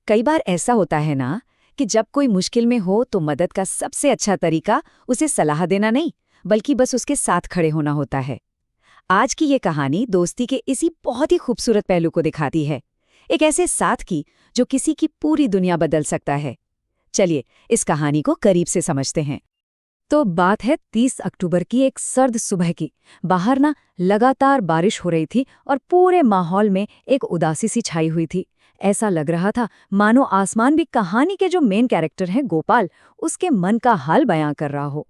कई बार ऐसा होता है ना कि जब कोई मुश्किल में हो तो मदद का सबसे अच्छा तरीका उसे सलाह देना नहीं, बल्कि बस उसके साथ खड़े होना होता है। आज की ये कहानी दोस्ती के इसी बहुत ही खूबसूरत पहलू को दिखाती है, एक ऐसे साथ की जो किसी की पूरी दुनिया बदल सकता है। चलिए इस कहानी को करीब से समझते हैं। तो बात है 30 अक्टूबर की एक सर्द सुबह की। बाहर ना लगातार बारिश हो रही थी और पूरे माहौल में एक उदासी सी छाई हुई थी। ऐसा लग रहा था मानो आसमान भी कहानी के जो मेन कैरेक्टर हैं गोपाल, उसके मन का हाल बयां कर रहा हो।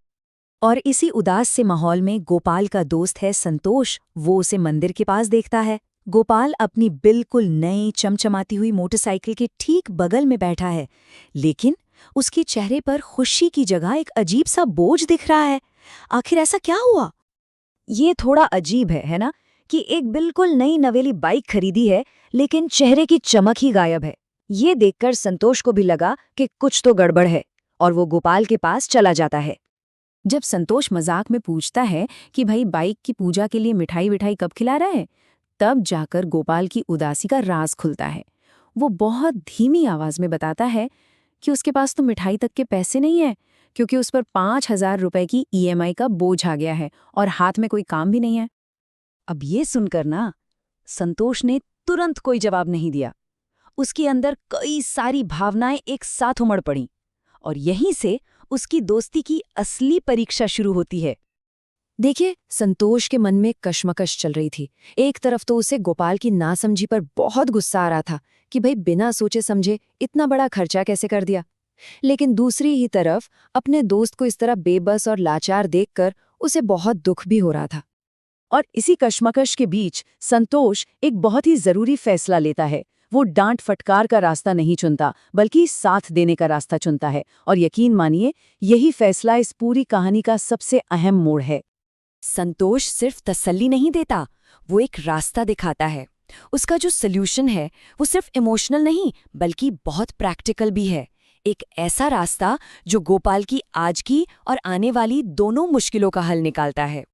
और इसी उदास से माहौल में गोपाल का दोस्त है संतोष। वो उसे मंदिर के पास देखता है। गोपाल अपनी बिल्कुल नई चमचमाती हुई मोटरसाइकिल के ठीक बगल में बैठा है, लेकिन उसके चेहरे पर खुशी की जगह एक अजीब सा बोझ दिख रहा है। आखिर ऐसा क्या हुआ? ये थोड़ा अजीब है ना, कि एक बिल्कुल नई नवेली बाइक खरीदी है लेकिन चेहरे की चमक ही गायब है। ये देखकर संतोष को भी लगा कि कुछ तो गड़बड़ है और वो गोपाल के पास चला जाता है। जब संतोष मजाक में पूछता है कि भाई बाइक की पूजा के लिए मिठाई विठाई कब खिला रहा है, तब जाकर गोपाल की उदासी का राज खुलता है। वो बहुत धीमी आवाज में बताता है कि उसके पास तो मिठाई तक के पैसे नहीं है, क्योंकि उस पर 5,000 रुपए की ईएमआई का बोझ आ गया है और हाथ में कोई काम भी नहीं है। अब ये सुनकर ना संतोष ने तुरंत कोई जवाब नहीं दिया। उसके अंदर कई सारी भावनाएं एक साथ उमड़ पड़ीं और यहीं से उसकी दोस्ती की असली परीक्षा शुरू होती है। देखिए, संतोष के मन में कश्मकश चल रही थी। एक तरफ तो उसे गोपाल की नासमझी पर बहुत गुस्सा आ रहा था कि भाई बिना सोचे समझे इतना बड़ा खर्चा कैसे कर दिया, लेकिन दूसरी ही तरफ अपने दोस्त को इस तरह बेबस और लाचार देखकर उसे बहुत दुख भी हो रहा था। और इसी कश्मकश के बीच संतोष एक बहुत ही जरूरी फैसला लेता है। वो डांट फटकार का रास्ता नहीं चुनता, बल्कि साथ देने का रास्ता चुनता है। और यकीन मानिए, यही फैसला इस पूरी कहानी का सबसे अहम मोड़ है। संतोष सिर्फ तसल्ली नहीं देता, वो एक रास्ता दिखाता है। उसका जो सल्यूशन है वो सिर्फ इमोशनल नहीं, बल्कि बहुत प्रैक्टिकल भी है। एक ऐसा रास्ता जो गोपाल की आज की और आने वाली दोनों मुश्किलों का हल निकालता है।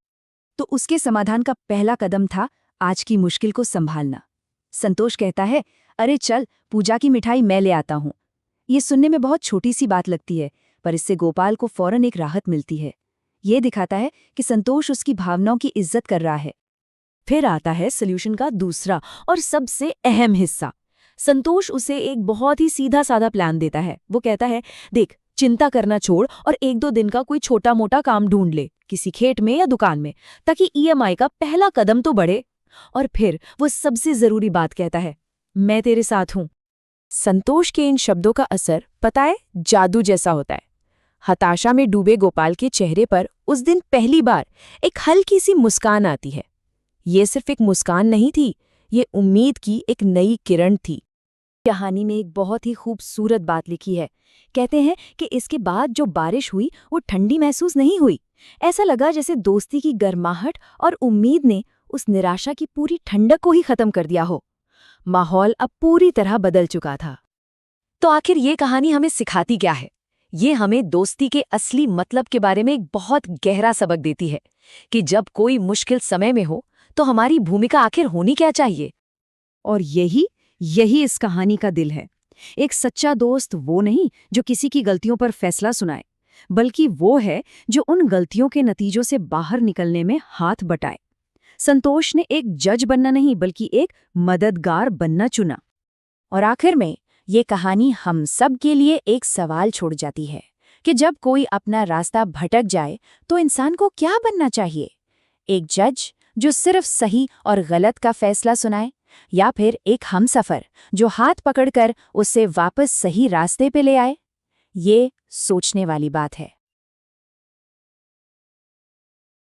तो उसके समाधान का पहला कदम था आज की मुश्किल को संभालना। संतोष कहता है, अरे चल, पूजा की मिठाई मैं ले आता हूँ। ये सुनने में बहुत छोटी सी बात लगती है, पर इससे गोपाल को फौरन एक राहत मिलती है। ये दिखाता है कि संतोष उसकी भावनाओं की इज्जत कर रहा है। फिर आता है सल्यूशन का दूसरा और सबसे अहम हिस्सा। संतोष उसे एक बहुत ही सीधा साधा प्लान देता है। वो कहता है, देख, चिंता करना छोड़ और 1-2 दिन का कोई छोटा मोटा काम ढूंढ ले, किसी खेत में या दुकान में, ताकि ईएमआई का पहला कदम तो बढ़े। और फिर वो सबसे जरूरी बात कहता है, मैं तेरे साथ हूं। संतोष के इन शब्दों का असर पता है, जादू जैसा होता है। हताशा में डूबे गोपाल के चेहरे पर उस दिन पहली बार एक हल्की सी मुस्कान आती है। ये सिर्फ एक मुस्कान नहीं थी, ये उम्मीद की एक नई किरण थी। कहानी में एक बहुत ही खूबसूरत बात लिखी है। कहते हैं कि इसके बाद जो बारिश हुई वो ठंडी महसूस नहीं हुई। ऐसा लगा जैसे दोस्ती की गर्माहट और उम्मीद ने उस निराशा की पूरी ठंडक को ही खत्म कर दिया हो। माहौल अब पूरी तरह बदल चुका था। तो आखिर ये कहानी हमें सिखाती क्या है? ये हमें दोस्ती के असली मतलब के बारे में एक बहुत गहरा सबक देती है कि जब कोई मुश्किल समय में हो तो हमारी भूमिका आखिर होनी क्या चाहिए। और यही इस कहानी का दिल है। एक सच्चा दोस्त वो नहीं जो किसी की गलतियों पर फैसला सुनाए, बल्कि वो है जो उन गलतियों के नतीजों से बाहर निकलने में हाथ बटाए। संतोष ने एक जज बनना नहीं, बल्कि एक मददगार बनना चुना। और आखिर में ये कहानी हम सब के लिए एक सवाल छोड़ जाती है कि जब कोई अपना रास्ता भटक जाए तो इंसान को क्या बनना चाहिए? एक जज जो सिर्फ सही और गलत का फैसला सुनाए, या फिर एक हमसफर जो हाथ पकड़कर उसे वापस सही रास्ते पे ले आए? ये सोचने वाली बात है।